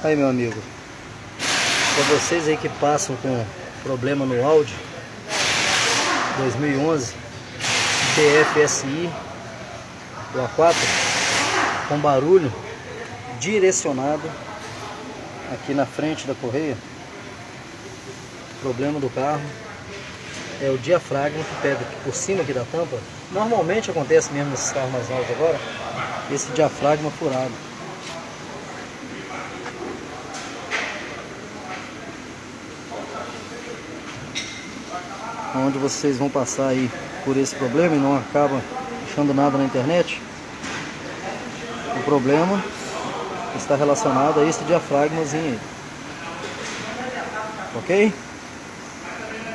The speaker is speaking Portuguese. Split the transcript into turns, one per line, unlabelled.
Aí, meu amigo, para vocês aí que passam com problema no Audi 2011 TFSI do A4 com barulho direcionado aqui na frente da correia, o problema do carro é o diafragma que pega aqui por cima aqui da tampa. Normalmente acontece mesmo nesses carros mais novos agora, esse diafragma furado. Onde vocês vão passar aí por esse problema e não acabam achando nada na internet, o problema está relacionado a esse diafragmazinho aí, ok?